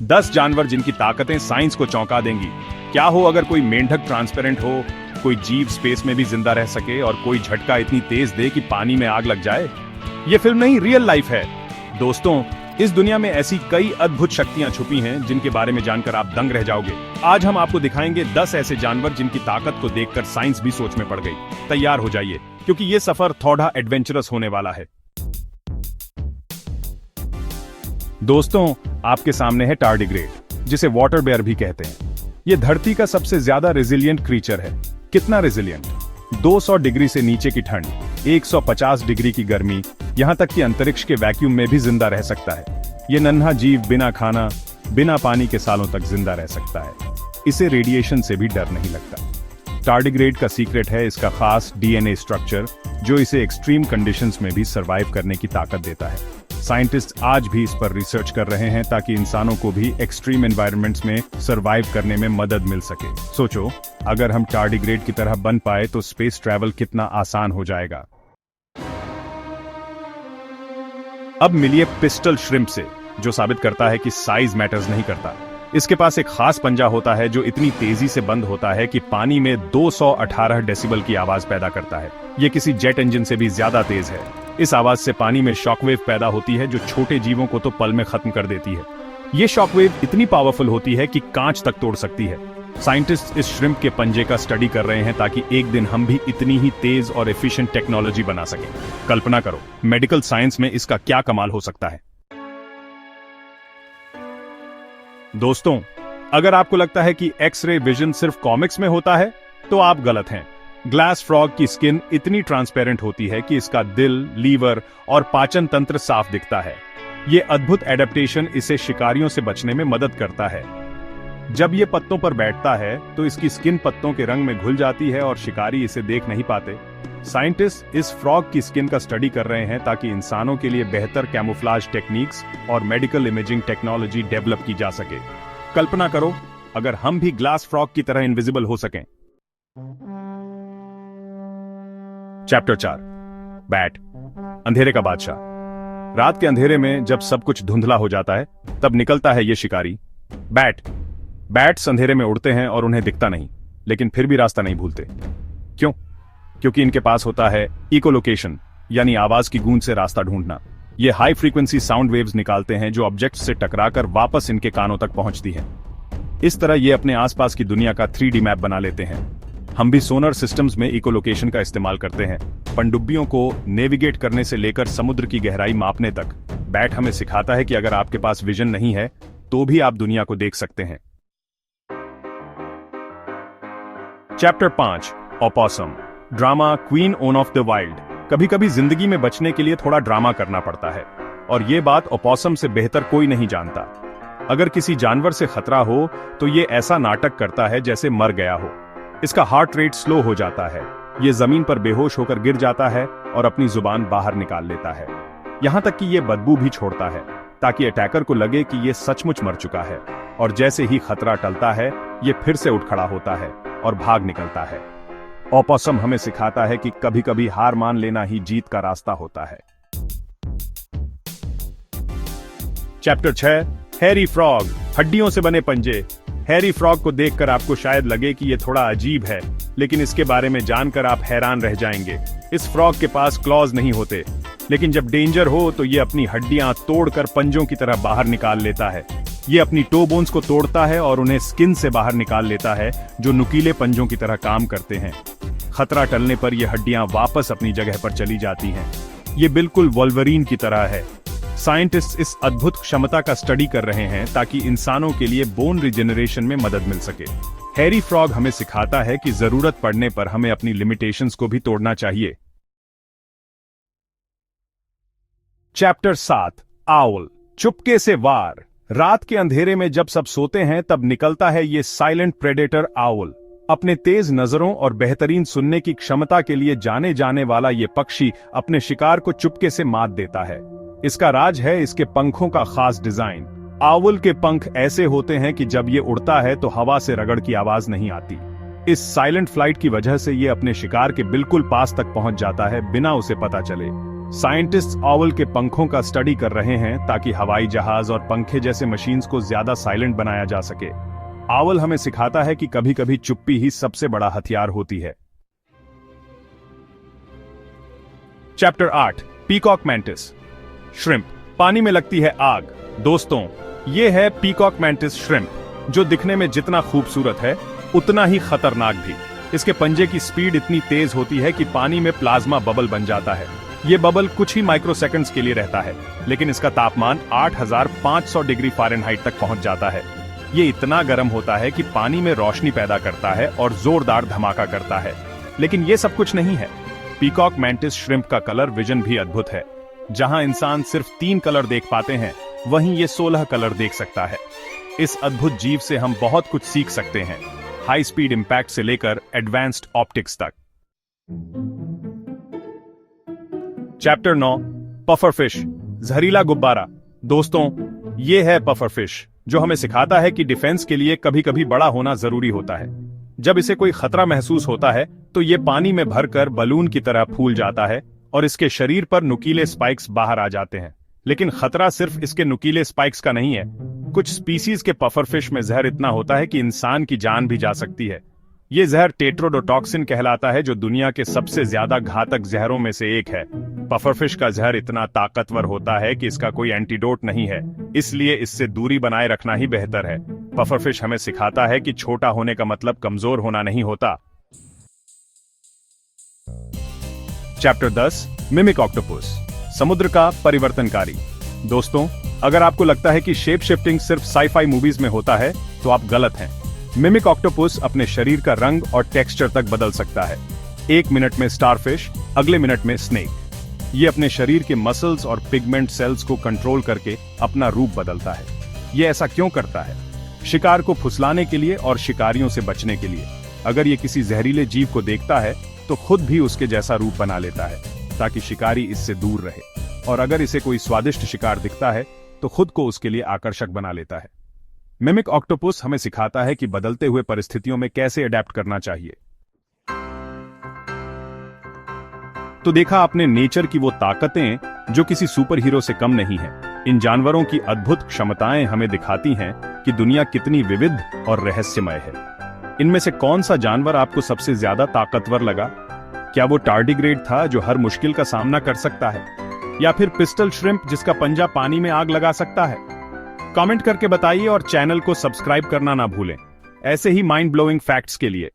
10 जानवर जिनकी ताकतें साइंस को चौंका देंगी। क्या हो अगर कोई मेंढक ट्रांसपेरेंट हो, कोई जीव स्पेस में भी जिंदा रह सके और कोई झटका इतनी तेज दे कि पानी में आग लग जाए। ये फिल्म नहीं, रियल लाइफ है। दोस्तों, इस दुनिया में ऐसी कई अद्भुत शक्तियां छुपी हैं जिनके बारे में जानकर आप दंग रह जाओगे। आज हम आपको दिखाएंगे 10 ऐसे जानवर जिनकी ताकत को देखकर साइंस भी सोच में पड़ गई। तैयार हो जाइए, क्योंकि ये सफर थोड़ा एडवेंचरस होने वाला है। दोस्तों, आपके सामने है टार्डिग्रेड, जिसे वाटर बेयर भी कहते हैं। ये धरती का सबसे ज्यादा रेजिलिएंट क्रीचर है। कितना रेजिलिएंट? 200 डिग्री से नीचे की ठंड, 150 डिग्री की गर्मी, यहां तक कि अंतरिक्ष के वैक्यूम में भी जिंदा रह सकता है। ये नन्हा जीव बिना खाना, बिना पानी के सालों तक जिंदा रह सकता है। इसे रेडिएशन से भी डर नहीं लगता। टार्डिग्रेड का सीक्रेट है इसका खास डीएनए स्ट्रक्चर, जो इसे एक्सट्रीम कंडीशंस में भी सरवाइव करने की ताकत देता है। साइंटिस्ट आज भी इस पर रिसर्च कर रहे हैं ताकि इंसानों को भी एक्सट्रीम एनवायरनमेंट्स में सरवाइव करने में मदद मिल सके। सोचो, अगर हम टार्डिग्रेड की तरह बन पाए तो स्पेस ट्रैवल कितना आसान हो जाएगा। अब मिलिए पिस्टल श्रिम्प से, जो साबित करता है कि साइज मैटर्स नहीं करता। इसके पास एक खास पंजा होता है जो इतनी तेजी से बंद होता है कि पानी में 218 डेसिबल की आवाज पैदा करता है। यह किसी जेट इंजन से भी ज्यादा तेज है। इस आवाज से पानी में शॉकवेव पैदा होती है जो छोटे जीवों को तो पल में खत्म कर देती है। यह शॉकवेव इतनी पावरफुल होती है कि कांच तक तोड़ सकती है। साइंटिस्ट इस श्रिम्प के पंजे का स्टडी कर रहे हैं ताकि एक दिन हम भी इतनी ही तेज और एफिशिएंट टेक्नोलॉजी बना सकें। कल्पना करो, मेडिकल साइंस में इसका क्या कमाल हो सकता है। दोस्तों, अगर आपको लगता है कि एक्स-रे विजन सिर्फ कॉमिक्स में होता है, तो आप गलत हैं। ग्लास फ्रॉग की स्किन इतनी ट्रांसपेरेंट होती है कि इसका दिल, लीवर और पाचन तंत्र साफ दिखता है। यह अद्भुत एडेप्टेशन इसे शिकारियों से बचने में मदद करता है। जब यह पत्तों पर बैठता है तो इसकी स्किन पत्तों के रंग में घुल जाती है और शिकारी इसे देख नहीं पाते। साइंटिस्ट इस फ्रॉग की स्किन का स्टडी कर रहे हैं ताकि इंसानों के लिए बेहतर कैमोफ्लाज टेक्निक्स और मेडिकल इमेजिंग टेक्नोलॉजी डेवलप की जा सके। कल्पना करो, अगर हम भी ग्लास फ्रॉग की तरह इनविजिबल हो सकें। चैप्टर 4, बैट, अंधेरे का बादशाह। रात के अंधेरे में जब सब कुछ धुंधला हो जाता है, तब निकलता है ये शिकारी, बैट। बैट्स अंधेरे में उड़ते हैं और उन्हें दिखता नहीं, लेकिन फिर भी रास्ता नहीं भूलते। क्यों? क्योंकि इनके पास होता है इकोलोकेशन, यानी आवाज की गूंज से रास्ता ढूंढना। ये हाई फ्रीक्वेंसी साउंड वेव्स निकालते हैं जो ऑब्जेक्ट से टकराकर वापस इनके कानों तक पहुंचती हैं। इस तरह ये अपने आसपास की दुनिया का 3D मैप बना लेते हैं। हम भी सोनर सिस्टम्स में इकोलोकेशन का इस्तेमाल करते हैं, पनडुब्बियों को नेविगेट करने से लेकर समुद्र की गहराई मापने तक। बैट हमें सिखाता है कि अगर आपके पास विजन नहीं है तो भी आप दुनिया को देख सकते हैं। Chapter 5, opossum, drama queen own of the wild. कभी कभी जिंदगी में बचने के लिए थोड़ा ड्रामा करना पड़ता है, और ये बात ओपोसम से बेहतर कोई नहीं जानता। अगर किसी जानवर से खतरा हो तो ये ऐसा नाटक करता है जैसे मर गया हो। इसका हार्ट रेट स्लो हो जाता है, ये जमीन पर बेहोश होकर गिर जाता है और अपनी जुबान बाहर निकाल लेता है। यहां तक कि ये बदबू भी छोड़ता है ताकि अटैकर को लगे कि ये सचमुच मर चुका है। और जैसे ही खतरा टलता है, ये फिर से उठ खड़ा होता है और भाग निकलता है। ओपोसम हमें सिखाता है कि कभी कभी हार मान लेना ही जीत का रास्ता होता है। चैप्टर 6, हैरी फ्रॉग, हड्डियों से बने पंजे। हैरी फ्रॉग को देखकर आपको शायद लगे कि यह थोड़ा अजीब है, लेकिन इसके बारे में जानकर आप हैरान रह जाएंगे। इस फ्रॉग के पास क्लॉज नहीं होते, लेकिन जब डेंजर हो तो ये अपनी हड्डियां तोड़कर पंजों की तरह बाहर निकाल लेता है। ये अपनी टो बोन्स को तोड़ता है और उन्हें स्किन से बाहर निकाल लेता है, जो नुकीले पंजों की तरह काम करते हैं। खतरा टलने पर ये हड्डियां वापस अपनी जगह पर चली जाती हैं। ये बिल्कुल वोल्वरीन की तरह है। साइंटिस्ट इस अद्भुत क्षमता का स्टडी कर रहे हैं ताकि इंसानों के लिए बोन रिजेनरेशन में मदद मिल सके। हैरी फ्रॉग हमें सिखाता है कि जरूरत पड़ने पर हमें अपनी लिमिटेशंस को भी तोड़ना चाहिए। चैप्टर 7, आउल, चुपके से वार। रात के अंधेरे में जब सब सोते हैं तब निकलता है ये साइलेंट प्रेडेटर आउल। अपने तेज नजरों और बेहतरीन सुनने की क्षमता के लिए जाने जाने वाला ये पक्षी अपने शिकार को चुपके से मात देता है। इसका राज है इसके पंखों का खास डिजाइन। आउल के पंख ऐसे होते हैं कि जब ये उड़ता है तो हवा से रगड़ की आवाज नहीं आती। इस साइलेंट फ्लाइट की वजह से ये अपने शिकार के बिल्कुल पास तक पहुंच जाता है बिना उसे पता चले। साइंटिस्ट्स ऑवल के पंखों का स्टडी कर रहे हैं ताकि हवाई जहाज और पंखे जैसे मशीन्स को ज्यादा साइलेंट बनाया जा सके। ऑवल हमें सिखाता है कि कभी कभी चुप्पी ही सबसे बड़ा हथियार होती है। Chapter 8, peacock mantis. श्रिम्प, पानी में लगती है आग। दोस्तों, ये है पीकॉक मैंटिस श्रिम्प, जो दिखने में जितना खूबसूरत है उतना ही खतरनाक भी। इसके पंजे की स्पीड इतनी तेज होती है कि पानी में प्लाज्मा बबल बन जाता है। ये बबल कुछ ही माइक्रोसेकंड्स के लिए रहता है, लेकिन इसका तापमान 8500 डिग्री फ़ारेनहाइट तक पहुंच जाता है। ये इतना गर्म होता है कि पानी में रोशनी पैदा करता है और जोरदार धमाका करता है। लेकिन ये सब कुछ नहीं है। पीकॉक मैंटिस श्रिम्प का कलर विजन भी अद्भुत है। जहां इंसान सिर्फ 3 कलर देख पाते हैं, वहीं ये 16 कलर देख सकता है। इस अद्भुत जीव से हम बहुत कुछ सीख सकते हैं, हाई स्पीड इंपैक्ट से लेकर एडवांस्ड ऑप्टिक्स तक। चैप्टर 9, पफरफिश, जहरीला गुब्बारा। दोस्तों, ये है पफरफिश, जो हमें सिखाता है कि डिफेंस के लिए कभी कभी बड़ा होना जरूरी होता है। जब इसे कोई खतरा महसूस होता है तो ये पानी में भरकर बलून की तरह फूल जाता है और इसके शरीर पर नुकीले स्पाइक्स बाहर आ जाते हैं। लेकिन खतरा सिर्फ इसके नुकीले स्पाइक्स का नहीं है। कुछ स्पीसीज के पफरफिश में जहर इतना होता है कि इंसान की जान भी जा सकती है। ये जहर टेट्रोडोटॉक्सिन कहलाता है, जो दुनिया के सबसे ज्यादा घातक जहरों में से एक है। पफरफिश का जहर इतना ताकतवर होता है कि इसका कोई एंटीडोट नहीं है, इसलिए इससे दूरी बनाए रखना ही बेहतर है। पफरफिश हमें सिखाता है कि छोटा होने का मतलब कमजोर होना नहीं होता। चैप्टर 10, मिमिक ऑक्टोपस, समुद्र का परिवर्तनकारी। दोस्तों, अगर आपको लगता है कि शेप शिफ्टिंग सिर्फ साई-फाई मूवीज में होता है, तो आप गलत हैं। मिमिक ऑक्टोपस अपने शरीर का रंग और टेक्सचर तक बदल सकता है। 1 मिनट में स्टारफिश, अगले मिनट में स्नेक। ये अपने शरीर के मसल्स और पिगमेंट सेल्स को कंट्रोल करके अपना रूप बदलता है। ये ऐसा क्यों करता है? शिकार को फुसलाने के लिए और शिकारियों से बचने के लिए। अगर ये किसी जहरीले जीव को देखता है तो खुद भी उसके जैसा रूप बना लेता है, ताकि शिकारी इससे दूर रहे। और अगर इसे कोई स्वादिष्ट शिकार दिखता है तो खुद को उसके लिए आकर्षक बना लेता है। मिमिक ऑक्टोपस हमें सिखाता है कि बदलते हुए परिस्थितियों में कैसे अडेप्ट करना चाहिए। तो देखा आपने नेचर की वो ताकतें जो किसी सुपर हीरो से कम नहीं है। इन जानवरों की अद्भुत क्षमताएं हमें दिखाती हैं कि दुनिया कितनी विविध और रहस्यमय है। इनमें से कौन सा जानवर आपको सबसे ज्यादा ताकतवर लगा? क्या वो टार्डिग्रेड था, जो हर मुश्किल का सामना कर सकता है, या फिर पिस्टल श्रिम्प, जिसका पंजा पानी में आग लगा सकता है? कमेंट करके बताइए और चैनल को सब्सक्राइब करना ना भूलें, ऐसे ही माइंड ब्लोइंग फैक्ट्स के लिए।